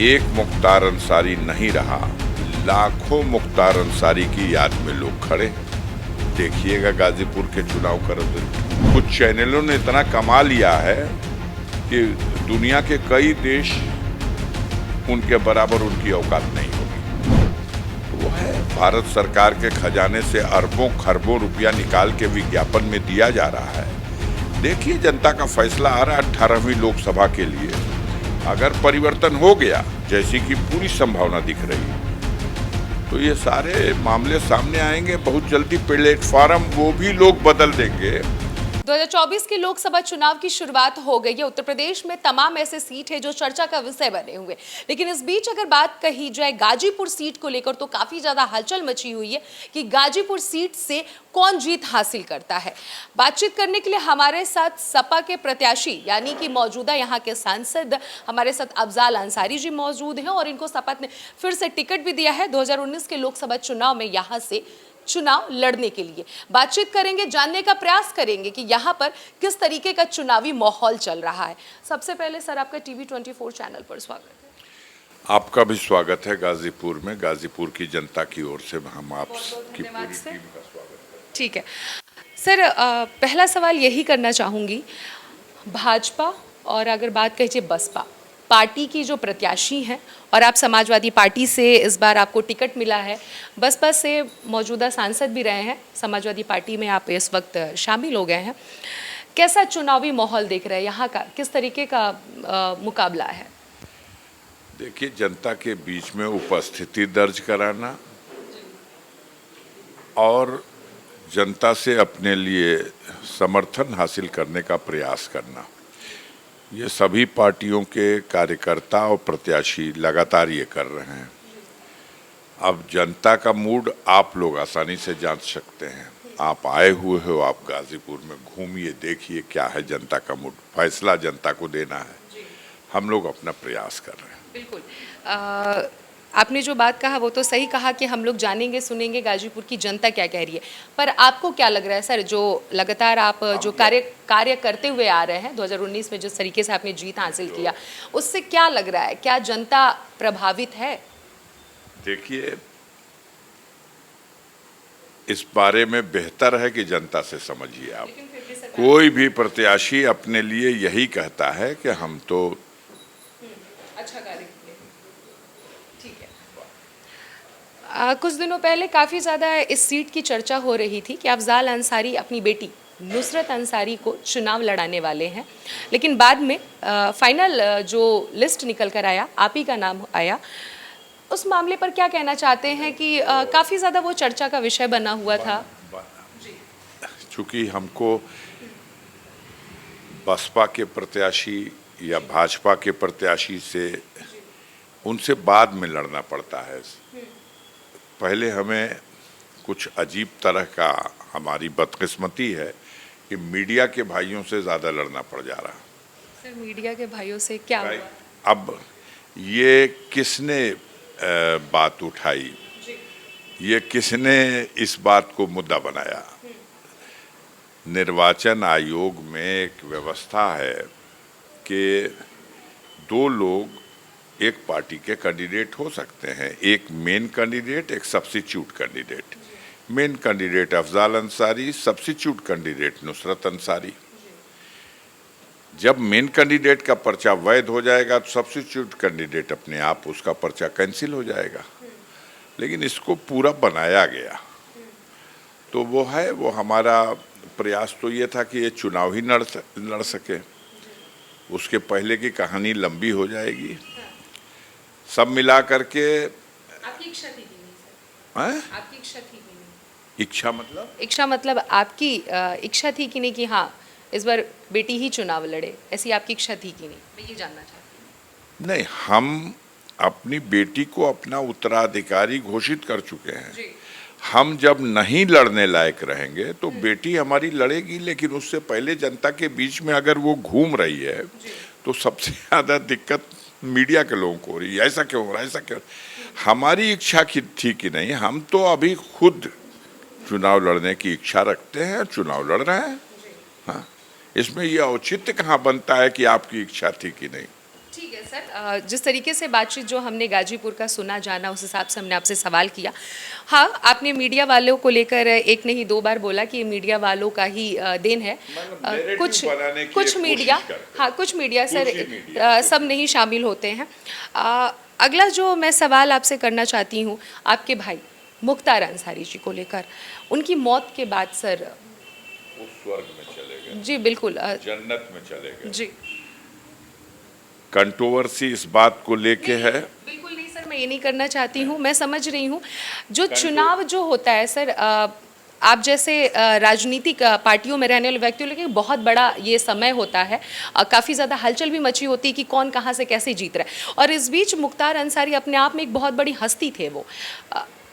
एक मुख्तार अंसारी नहीं रहा, लाखों मुख्तार अंसारी की याद में लोग खड़े। देखिएगा गाजीपुर के चुनाव का रिजल्ट। कुछ चैनलों ने इतना कमा लिया है कि दुनिया के कई देश उनके बराबर उनकी औकात नहीं होगी। वो है भारत सरकार के खजाने से अरबों खरबों रुपया निकाल के विज्ञापन में दिया जा रहा है। देखिए जनता का फैसला आ रहा है 18वीं लोकसभा के लिए। अगर परिवर्तन हो गया, जैसी कि पूरी संभावना दिख रही है, तो ये सारे मामले सामने आएंगे बहुत जल्दी। प्लेटफॉर्म वो भी लोग बदल देंगे। 2024 के लोकसभा चुनाव की शुरुआत हो गई है। उत्तर प्रदेश में तमाम ऐसे सीट है जो चर्चा का विषय बने हुए, लेकिन इस बीच अगर बात कही जाए गाजीपुर सीट को लेकर तो काफी ज्यादा हलचल मची हुई है कि गाजीपुर सीट से कौन जीत हासिल करता है। बातचीत करने के लिए हमारे साथ सपा के प्रत्याशी यानी कि मौजूदा यहाँ के सांसद हमारे साथ अफजाल अंसारी जी मौजूद हैं और इनको सपा ने फिर से टिकट भी दिया है 2019 के लोकसभा चुनाव में यहाँ से चुनाव लड़ने के लिए। बातचीत करेंगे, जानने का प्रयास करेंगे कि यहाँ पर किस तरीके का चुनावी माहौल चल रहा है। सबसे पहले सर आपका टीवी 24 चैनल पर स्वागत है। आपका भी स्वागत है गाजीपुर में। गाजीपुर की जनता की ओर से हम आपकी पूरी टीम का स्वागत करते हैं। ठीक है सर, पहला सवाल यही करना चाहूँगी, भाजपा और अगर बात कहिए बसपा पार्टी की जो प्रत्याशी हैं और आप समाजवादी पार्टी से इस बार आपको टिकट मिला है, बसपा से मौजूदा सांसद भी रहे हैं, समाजवादी पार्टी में आप इस वक्त शामिल हो गए हैं, कैसा चुनावी माहौल देख रहे हैं यहाँ का, किस तरीके का मुकाबला है? देखिए, जनता के बीच में उपस्थिति दर्ज कराना और जनता से अपने लिए समर्थन हासिल करने का प्रयास करना, ये सभी पार्टियों के कार्यकर्ता और प्रत्याशी लगातार ये कर रहे हैं। अब जनता का मूड आप लोग आसानी से जांच सकते हैं। आप आए हुए हो, आप गाजीपुर में घूमिए, देखिए क्या है जनता का मूड। फैसला जनता को देना है, हम लोग अपना प्रयास कर रहे हैं। बिल्कुल, आपने जो बात कहा वो तो सही कहा कि हम लोग जानेंगे सुनेंगे गाजीपुर की जनता क्या कह रही है, पर आपको क्या लग रहा है सर, जो लगातार आप जो कार्य करते हुए आ रहे हैं 2019 में जिस तरीके से आपने जीत हासिल किया, उससे क्या लग रहा है, क्या जनता प्रभावित है? देखिए, इस बारे में बेहतर है कि जनता से समझिए आप। कोई भी प्रत्याशी अपने लिए यही कहता है कि हम तो अच्छा कार्य। कुछ दिनों पहले काफ़ी ज़्यादा इस सीट की चर्चा हो रही थी कि अफजाल अंसारी अपनी बेटी नुसरत अंसारी को चुनाव लड़ाने वाले हैं, लेकिन बाद में फाइनल जो लिस्ट निकल कर आया, आप ही का नाम आया। उस मामले पर क्या कहना चाहते हैं कि काफ़ी ज़्यादा वो चर्चा का विषय बना हुआ था? चूँकि हमको बसपा के प्रत्याशी या भाजपा के प्रत्याशी से उनसे बाद में लड़ना पड़ता है। पहले हमें कुछ अजीब तरह का, हमारी बदकिस्मती है कि मीडिया के भाइयों से ज़्यादा लड़ना पड़ जा रहा। सर, मीडिया के भाइयों से क्या हुआ? अब ये किसने बात उठाई, ये किसने इस बात को मुद्दा बनाया? निर्वाचन आयोग में एक व्यवस्था है कि दो लोग एक पार्टी के कैंडिडेट हो सकते हैं, एक मेन कैंडिडेट, एक substitute candidate. Main candidate Afzal Ansari, substitute candidate Nusrat Ansari. जब मेन कैंडिडेट का पर्चा वैध हो जाएगा तो सब्स्टिट्यूट कैंडिडेट अपने आप उसका पर्चा कैंसिल हो जाएगा, लेकिन इसको पूरा बनाया गया। तो वो है, वो हमारा प्रयास तो ये था कि ये चुनाव ही लड़ सके। उसके पहले की कहानी लंबी हो जाएगी। सब मिला करके आपकी इच्छा थी कि नहीं सर? आपकी इच्छा थी कि नहीं? इच्छा मतलब आपकी इच्छा थी कि नहीं कि हाँ इस बार बेटी ही चुनाव लड़े, ऐसी आपकी इच्छा थी कि नहीं? मैं ये जानना चाहती हूँ। नहीं, हम अपनी बेटी को अपना उत्तराधिकारी घोषित कर चुके हैं। हम जब नहीं लड़ने लायक रहेंगे तो बेटी हमारी लड़ेगी, लेकिन उससे पहले जनता के बीच में अगर वो घूम रही है तो सबसे ज़्यादा दिक्कत मीडिया के लोगों को हो रही है। ऐसा क्यों हो रहा है, ऐसा क्यों? हमारी इच्छा थी कि नहीं, हम तो अभी खुद चुनाव लड़ने की इच्छा रखते हैं, चुनाव लड़ रहे हैं। हाँ, इसमें यह औचित्य कहाँ बनता है कि आपकी इच्छा थी कि नहीं? ठीक है सर, जिस तरीके से बातचीत जो हमने गाजीपुर का सुना जाना उस हिसाब से हमने आपसे सवाल किया। हाँ, आपने मीडिया वालों को लेकर एक नहीं दो बार बोला कि ये मीडिया वालों का ही देन है। कुछ मीडिया, हाँ कुछ मीडिया सर, सब नहीं शामिल होते हैं। अगला जो मैं सवाल आपसे करना चाहती हूँ आपके भाई मुख्तार अंसारी जी को लेकर, उनकी मौत के बाद सर वो स्वर्ग में चले गए। जी बिल्कुल, जन्नत में चले गए जी। कंट्रोवर्सी इस बात को लेके है। बिल्कुल नहीं सर, मैं ये नहीं करना चाहती हूँ, मैं समझ रही हूँ जो चुनाव जो होता है सर, आप जैसे राजनीतिक पार्टियों में रहने वाले व्यक्तियों के लिए बहुत बड़ा ये समय होता है, काफ़ी ज़्यादा हलचल भी मची होती है कि कौन कहाँ से कैसे जीत रहा है। और इस बीच मुख्तार अंसारी अपने आप में एक बहुत बड़ी हस्ती थे वो,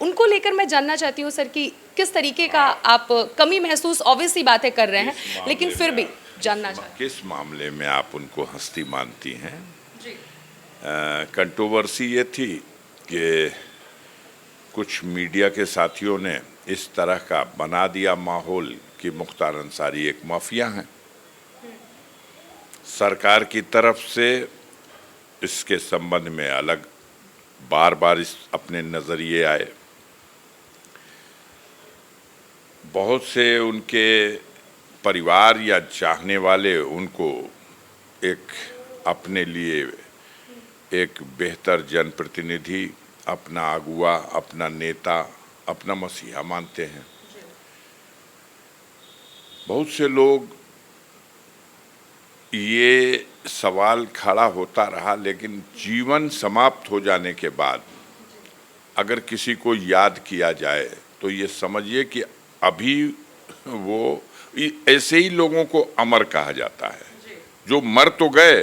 उनको लेकर मैं जानना चाहती हूँ सर कि किस तरीके का आप कमी महसूस ऑब्वियसली बातें कर रहे हैं, लेकिन फिर भी जानना चाहती किस मामले में आप उनको हस्ती मानती हैं? जी। कंट्रोवर्सी ये थी कि कुछ मीडिया के साथियों ने इस तरह का बना दिया माहौल कि मुख्तार अंसारी एक माफिया हैं। सरकार की तरफ से इसके संबंध में अलग बार बार इस अपने नज़रिए आए। बहुत से उनके परिवार या चाहने वाले उनको एक अपने लिए एक बेहतर जनप्रतिनिधि, अपना अगुआ, अपना नेता, अपना मसीहा मानते हैं। बहुत से लोग ये सवाल खड़ा होता रहा, लेकिन जीवन समाप्त हो जाने के बाद अगर किसी को याद किया जाए तो ये समझिए कि अभी वो ऐसे ही लोगों को अमर कहा जाता है जो मर तो गए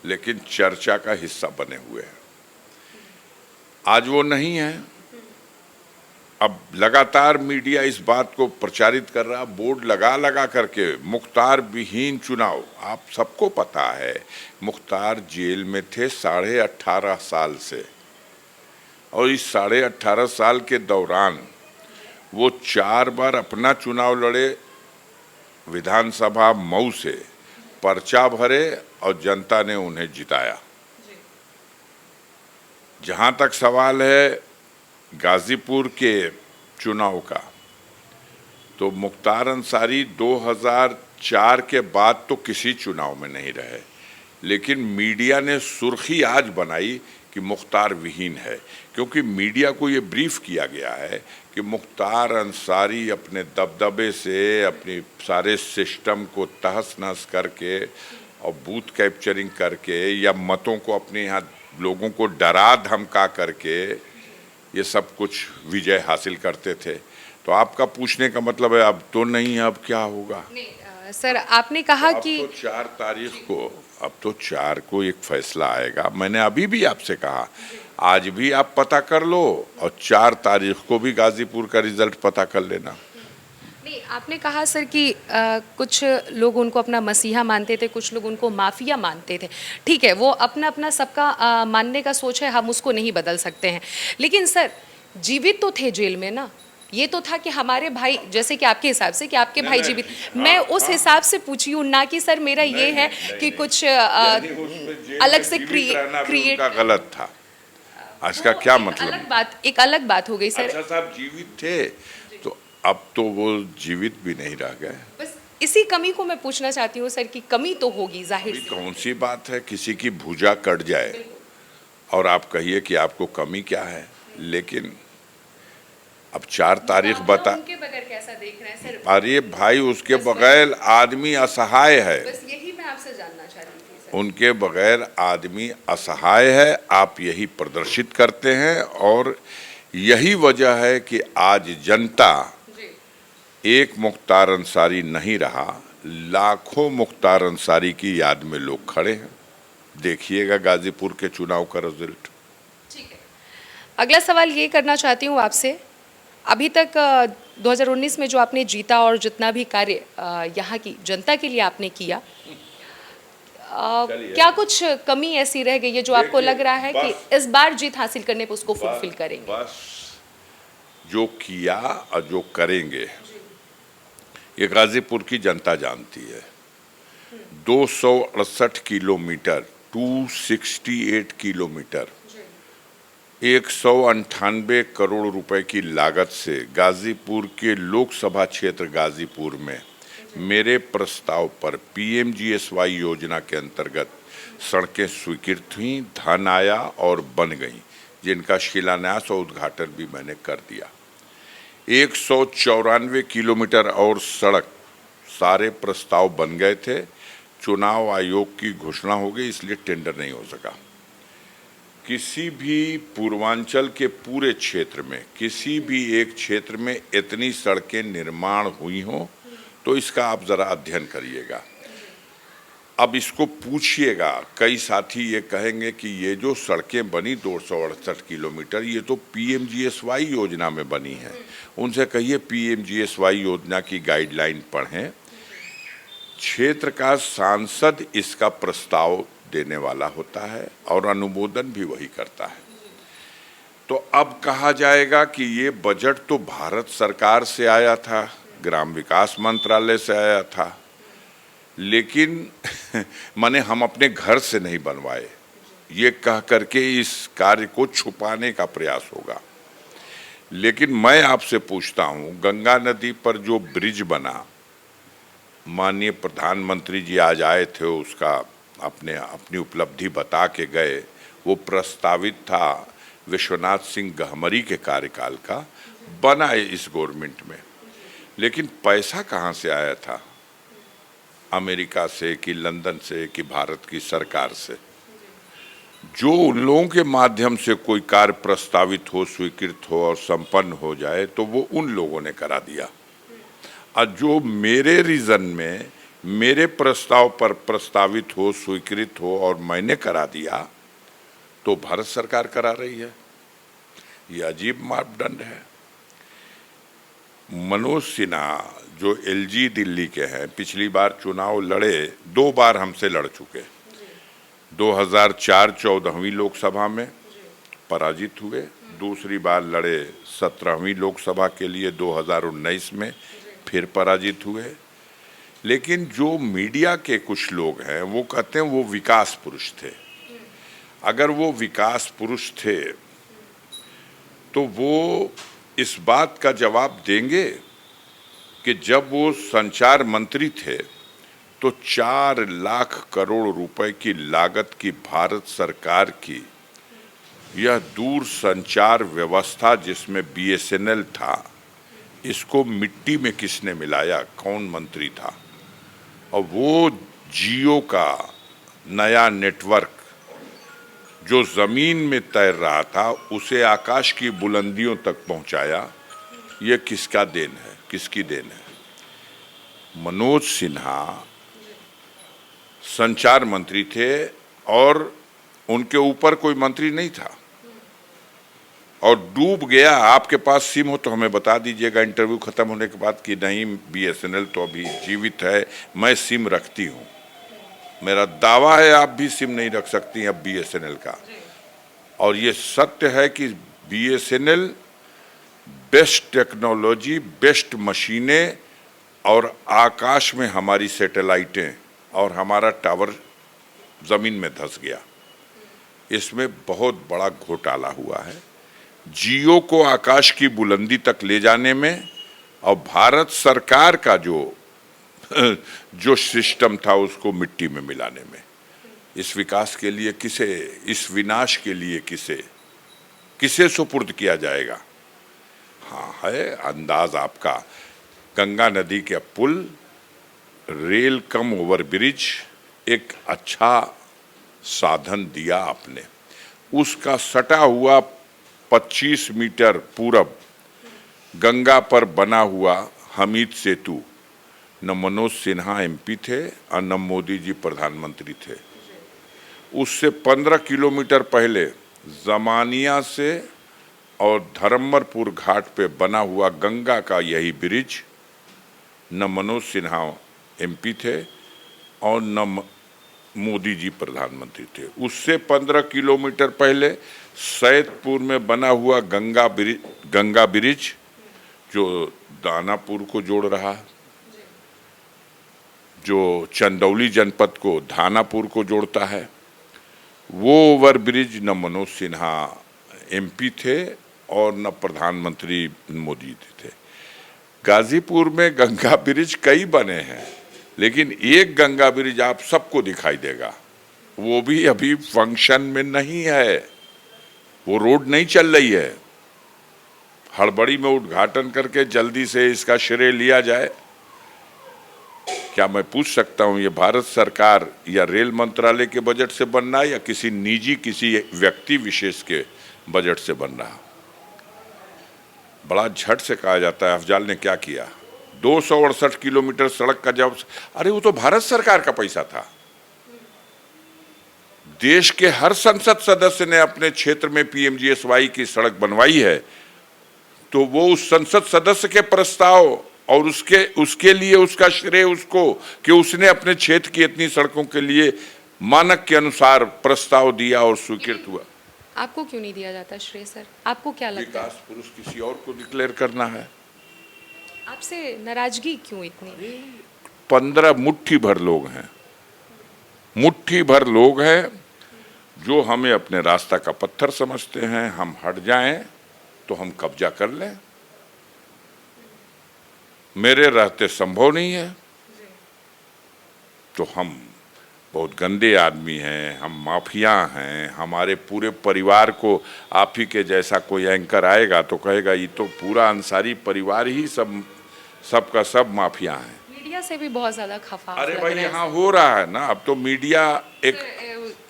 लेकिन चर्चा का हिस्सा बने हुए हैं। आज वो नहीं है। अब लगातार मीडिया इस बात को प्रचारित कर रहा, बोर्ड लगा लगा करके मुख्तार विहीन चुनाव। आप सबको पता है मुख्तार जेल में थे 18.5 साल से, और इस 18.5 साल के दौरान वो 4 बार अपना चुनाव लड़े, विधानसभा मऊ से पर्चा भरे और जनता ने उन्हें जिताया। जहां तक सवाल है गाजीपुर के चुनाव का, तो मुख्तार अंसारी 2004 के बाद तो किसी चुनाव में नहीं रहे, लेकिन मीडिया ने सुर्खी आज बनाई कि मुख्तार विहीन है, क्योंकि मीडिया को ये ब्रीफ किया गया है कि मुख्तार अंसारी अपने दबदबे से, अपनी सारे सिस्टम को तहस नहस करके और बूथ कैप्चरिंग करके या मतों को अपने यहाँ लोगों को डरा धमका करके ये सब कुछ विजय हासिल करते थे। तो आपका पूछने का मतलब है अब तो नहीं, अब क्या होगा? नहीं सर, आपने कहा कि तो 4 तारीख को, अब तो 4 को एक फैसला आएगा। मैंने अभी भी आपसे कहा आज भी आप पता कर लो और 4 तारीख को भी गाजीपुर का रिजल्ट पता कर लेना। नहीं, आपने कहा सर कि कुछ लोग उनको अपना मसीहा मानते थे, कुछ लोग उनको माफिया मानते थे। ठीक है, वो अपना अपना सबका मानने का सोच है, हम उसको नहीं बदल सकते हैं। लेकिन सर जीवित तो थे जेल में ना, ये तो था कि हमारे भाई, जैसे कि आपके हिसाब से कि आपके भाई जीवित, मैं उस हिसाब से पूछी हूँ ना कि सर मेरा ये है कि कुछ अलग से क्रिएट गलत था। आज का क्या मतलब? एक अलग बात हो गई सर। अच्छा साहब जीवित थे तो अब तो वो जीवित भी नहीं रह गए। बस इसी कमी को मैं पूछना चाहती हूँ सर कि कमी तो होगी जाहिर सी। कौन सी बात है किसी की भुजा कट जाए और आप कहिए कि आपको कमी क्या है, लेकिन अब 4 तारीख बता, उनके बगैर कैसा देख रहे हैं सर? अरे भाई उसके बगैर आदमी असहाय है। बस यही मैं आपसे जानना चाह रही थी सर। उनके बगैर आदमी असहाय है, आप यही प्रदर्शित करते हैं और यही वजह है कि आज जनता एक मुख्तार अंसारी नहीं रहा, लाखों मुख्तार अंसारी की याद में लोग खड़े हैं। देखिएगा गाजीपुर के चुनाव का रिजल्ट। ठीक है, अगला सवाल ये करना चाहती हूँ आपसे, अभी तक 2019 में जो आपने जीता और जितना भी कार्य यहाँ की जनता के लिए आपने किया, क्या कुछ कमी ऐसी रह गई है जो आपको लग रहा है कि इस बार जीत हासिल करने पर उसको फुलफिल करेंगे? बस जो किया और जो करेंगे ये गाजीपुर की जनता जानती है। 268 किलोमीटर 268 किलोमीटर 198 करोड़ रुपए की लागत से गाजीपुर के लोकसभा क्षेत्र गाजीपुर में मेरे प्रस्ताव पर पीएमजीएसवाई योजना के अंतर्गत सड़कें स्वीकृत हुई, धन आया और बन गई, जिनका शिलान्यास और उद्घाटन भी मैंने कर दिया। 194 किलोमीटर और सड़क सारे प्रस्ताव बन गए थे। चुनाव आयोग की घोषणा हो गई, इसलिए टेंडर नहीं हो सका। किसी भी पूर्वांचल के पूरे क्षेत्र में किसी भी एक क्षेत्र में इतनी सड़कें निर्माण हुई हों तो इसका आप जरा अध्ययन करिएगा। अब इसको पूछिएगा, कई साथी ये कहेंगे कि ये जो सड़कें बनी 268 किलोमीटर ये तो पीएमजीएसवाई योजना में बनी है। उनसे कहिए पीएमजीएसवाई योजना की गाइडलाइन पढ़ें। क्षेत्र का सांसद इसका प्रस्ताव देने वाला होता है और अनुमोदन भी वही करता है। तो अब कहा जाएगा कि ये बजट तो भारत सरकार से आया था, ग्राम विकास मंत्रालय से आया था, लेकिन माने हम अपने घर से नहीं बनवाए, ये कह करके इस कार्य को छुपाने का प्रयास होगा। लेकिन मैं आपसे पूछता हूँ, गंगा नदी पर जो ब्रिज बना, माननीय प्रधानमंत्री जी आज आए थे, उसका अपनी उपलब्धि बता के गए। वो प्रस्तावित था विश्वनाथ सिंह गहमरी के कार्यकाल का, बना इस गवर्नमेंट में, लेकिन पैसा कहाँ से आया था? अमेरिका से कि लंदन से कि भारत की सरकार से? जो उन लोगों के माध्यम से कोई कार्य प्रस्तावित हो, स्वीकृत हो और संपन्न हो जाए तो वो उन लोगों ने करा दिया। और जो मेरे रीजन में मेरे प्रस्ताव पर प्रस्तावित हो, स्वीकृत हो और मैंने करा दिया तो भारत सरकार करा रही है। ये अजीब मापदंड है। मनोज सिन्हा जो एलजी दिल्ली के हैं, पिछली बार चुनाव लड़े, 2 बार हमसे लड़ चुके। 2004 14वीं लोकसभा में पराजित हुए, दूसरी बार लड़े 17वीं लोकसभा के लिए 2019 में, फिर पराजित हुए। लेकिन जो मीडिया के कुछ लोग हैं वो कहते हैं वो विकास पुरुष थे। अगर वो विकास पुरुष थे तो वो इस बात का जवाब देंगे कि जब वो संचार मंत्री थे तो 4 लाख करोड़ रुपए की लागत की भारत सरकार की यह दूर संचार व्यवस्था जिसमें बीएसएनएल था, इसको मिट्टी में किसने मिलाया? कौन मंत्री था? और वो जियो का नया नेटवर्क जो जमीन में तैर रहा था उसे आकाश की बुलंदियों तक पहुंचाया। ये किसका देन है? किसकी देन है? मनोज सिन्हा संचार मंत्री थे और उनके ऊपर कोई मंत्री नहीं था और डूब गया। आपके पास सिम हो तो हमें बता दीजिएगा इंटरव्यू खत्म होने के बाद कि नहीं, बीएसएनएल तो अभी जीवित है, मैं सिम रखती हूँ। मेरा दावा है आप भी सिम नहीं रख सकती अब बीएसएनएल का। और ये सत्य है कि बीएसएनएल बेस्ट टेक्नोलॉजी, बेस्ट मशीनें और आकाश में हमारी सैटेलाइटें और हमारा टावर जमीन में धंस गया। इसमें बहुत बड़ा घोटाला हुआ है। जियो को आकाश की बुलंदी तक ले जाने में और भारत सरकार का जो सिस्टम था उसको मिट्टी में मिलाने में। इस विकास के लिए किसे, इस विनाश के लिए किसे सुपुर्द किया जाएगा? हाँ, है अंदाज आपका। गंगा नदी के पुल, रेल कम ओवर ब्रिज एक अच्छा साधन दिया आपने। उसका सटा हुआ 25 मीटर पूरब गंगा पर बना हुआ हमीद सेतु, न मनोज सिन्हा एमपी थे और न मोदी जी प्रधानमंत्री थे। उससे 15 किलोमीटर पहले जमानिया से और धर्मपुर घाट पे बना हुआ गंगा का यही ब्रिज, न मनोज सिन्हा एमपी थे और न मोदी जी प्रधानमंत्री थे। उससे 15 किलोमीटर पहले सैदपुर में बना हुआ गंगा ब्रिज जो दानापुर को जोड़ रहा है, जो चंदौली जनपद को दानापुर को जोड़ता है, वो ओवरब्रिज न मनोज सिन्हा एमपी थे और न प्रधानमंत्री मोदी थे। गाजीपुर में गंगा ब्रिज कई बने हैं, लेकिन एक गंगा ब्रिज आप सबको दिखाई देगा, वो भी अभी फंक्शन में नहीं है, वो रोड नहीं चल रही है। हड़बड़ी में उद्घाटन करके जल्दी से इसका श्रेय लिया जाए। क्या मैं पूछ सकता हूं, ये भारत सरकार या रेल मंत्रालय के बजट से बन रहा है या किसी निजी किसी व्यक्ति विशेष के बजट से बन रहा? बड़ा झट से कहा जाता है अफजाल ने क्या किया। 268 किलोमीटर सड़क का जब, अरे वो तो भारत सरकार का पैसा था। देश के हर संसद सदस्य ने अपने क्षेत्र में पीएमजीएसवाई की सड़क बनवाई है, तो वो उस संसद सदस्य के प्रस्ताव और उसके लिए उसका श्रेय उसको कि उसने अपने क्षेत्र की इतनी सड़कों के लिए मानक के अनुसार प्रस्ताव दिया और स्वीकृत हुआ। आपको क्यों नहीं दिया जाता श्रेय सर? आपको क्या लगता है? विकास पुरुष किसी और को डिक्लेयर करना है। आपसे नाराजगी क्यों इतनी? 15 मुट्ठी भर लोग हैं, मुट्ठी भर लोग हैं जो हमें अपने रास्ता का पत्थर समझते हैं। हम हट जाएं तो हम कब्जा कर लें, मेरे रहते संभव नहीं है। तो हम बहुत गंदे आदमी हैं, हम माफिया हैं। हमारे पूरे परिवार को आप ही के जैसा कोई एंकर आएगा तो कहेगा ये तो पूरा अंसारी परिवार ही सबका सब माफिया है। मीडिया से भी बहुत ज्यादा खफा। अरे भाई यहाँ हो रहा है ना, अब तो मीडिया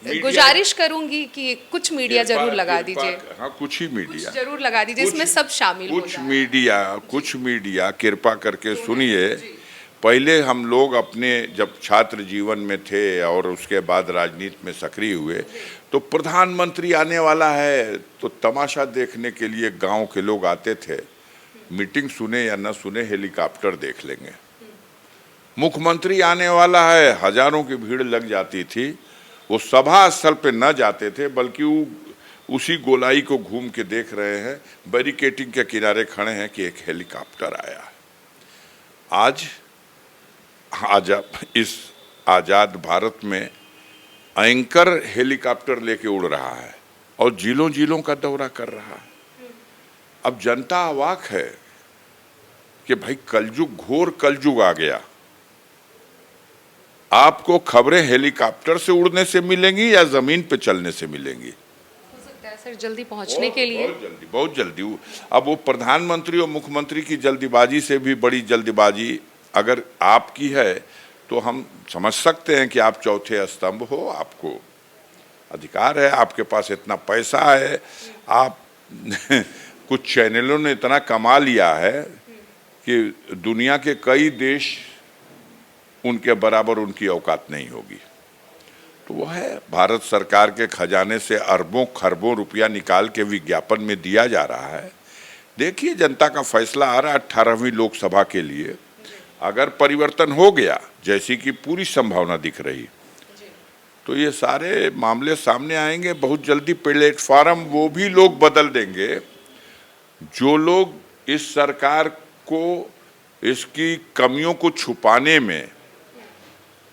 गुजारिश करूंगी कि कुछ मीडिया जरूर लगा दीजिए। हाँ, कुछ ही मीडिया जरूर लगा दीजिए, इसमें सब शामिल हो जाए। कुछ मीडिया कृपा करके सुनिए। पहले हम लोग अपने जब छात्र जीवन में थे और उसके बाद राजनीति में सक्रिय हुए, तो प्रधानमंत्री आने वाला है तो तमाशा देखने के लिए गांव के लोग आते थे। मीटिंग सुने या न सुने, हेलीकॉप्टर देख लेंगे। मुख्यमंत्री आने वाला है, हजारों की भीड़ लग जाती थी। वो सभा स्थल पे न जाते थे, बल्कि वो उसी गोलाई को घूम के देख रहे हैं, बैरिकेटिंग के किनारे खड़े हैं कि एक हेलीकॉप्टर आया है। आज इस आजाद भारत में एंकर हेलीकॉप्टर लेके उड़ रहा है और जिलों जिलों का दौरा कर रहा है। अब जनता अवाक है कि भाई कलयुग, घोर कलयुग आ गया। आपको खबरें हेलीकॉप्टर से उड़ने से मिलेंगी या जमीन पे चलने से मिलेंगी? हो सकता है सर जल्दी पहुंचने के लिए। बहुत जल्दी। अब वो प्रधानमंत्री और मुख्यमंत्री की जल्दीबाजी से भी बड़ी जल्दीबाजी अगर आपकी है तो हम समझ सकते हैं कि आप चौथे स्तंभ हो, आपको अधिकार है, आपके पास इतना पैसा है, आप कुछ चैनलों ने इतना कमा लिया है कि दुनिया के कई देश उनके बराबर उनकी औकात नहीं होगी। तो वो है, भारत सरकार के खजाने से अरबों खरबों रुपया निकाल के विज्ञापन में दिया जा रहा है। देखिए जनता का फैसला आ रहा है 18वीं लोकसभा के लिए। अगर परिवर्तन हो गया, जैसी कि पूरी संभावना दिख रही, तो ये सारे मामले सामने आएंगे बहुत जल्दी। प्लेटफॉर्म वो भी लोग बदल देंगे जो लोग इस सरकार को इसकी कमियों को छुपाने में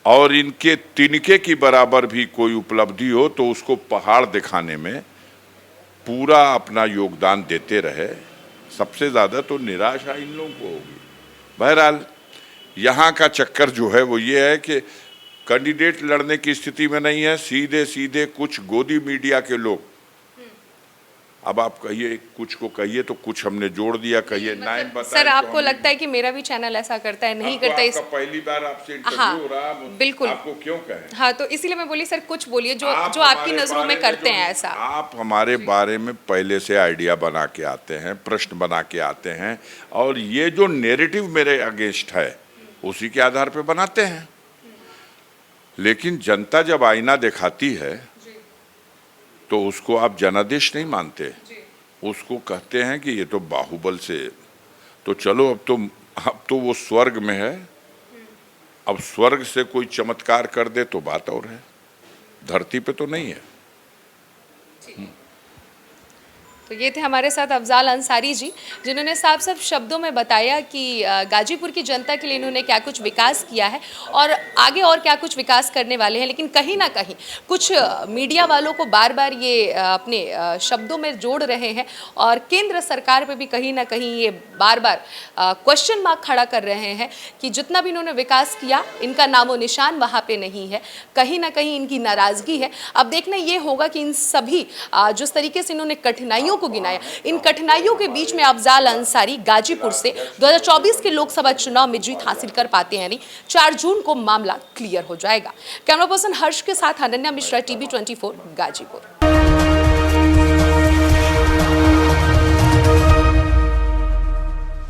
और इनके तिनके की बराबर भी कोई उपलब्धि हो तो उसको पहाड़ दिखाने में पूरा अपना योगदान देते रहे। सबसे ज़्यादा तो निराशा इन लोगों को होगी। बहरहाल यहाँ का चक्कर जो है वो ये है कि कैंडिडेट लड़ने की स्थिति में नहीं है, सीधे सीधे कुछ गोदी मीडिया के लोग। अब आप कहिए, कुछ को कहिए तो कुछ हमने जोड़ दिया, कहिए नाइन बताएं। सर आपको लगता है कि मेरा भी चैनल ऐसा करता है? नहीं करता। इस पहली बार आपसे इंटरव्यू हो रहा, बिल्कुल आपको क्यों कहें? हाँ, तो इसीलिए मैं बोली सर कुछ बोलिए जो आपकी नजरों में करते हैं ऐसा। आप हमारे बारे में पहले से आइडिया बना के आते हैं, प्रश्न बना के आते हैं, और ये जो नैरेटिव मेरे अगेंस्ट है उसी के आधार पे बनाते हैं। लेकिन जनता जब आईना दिखाती है तो उसको आप जनादेश नहीं मानते, उसको कहते हैं कि ये तो बाहुबल से, तो चलो अब तो वो स्वर्ग में है। अब स्वर्ग से कोई चमत्कार कर दे तो बात और है, धरती पे तो नहीं है। तो ये थे हमारे साथ अफजाल अंसारी जी, जिन्होंने साफ साफ शब्दों में बताया कि गाजीपुर की जनता के लिए इन्होंने क्या कुछ विकास किया है और आगे और क्या कुछ विकास करने वाले हैं। लेकिन कहीं ना कहीं कुछ मीडिया वालों को बार बार ये अपने शब्दों में जोड़ रहे हैं और केंद्र सरकार पे भी कहीं ना कहीं ये बार बार क्वेश्चन मार्क खड़ा कर रहे हैं कि जितना भी इन्होंने विकास किया, इनका नामो निशान वहाँ पे नहीं है। कहीं ना कहीं इनकी नाराज़गी है। अब देखना ये होगा कि इन सभी जिस तरीके से इन्होंने कठिनाइयों को गिनाया, इन कठिनाइयों के बीच में अफजाल अंसारी गाजीपुर से 2024 के लोकसभा चुनाव में जीत हासिल कर पाते हैं। नहीं, 4 जून को मामला क्लियर हो जाएगा। कैमरा पर्सन हर्ष के साथ अनन्या मिश्रा, टीवी 24 गाजीपुर।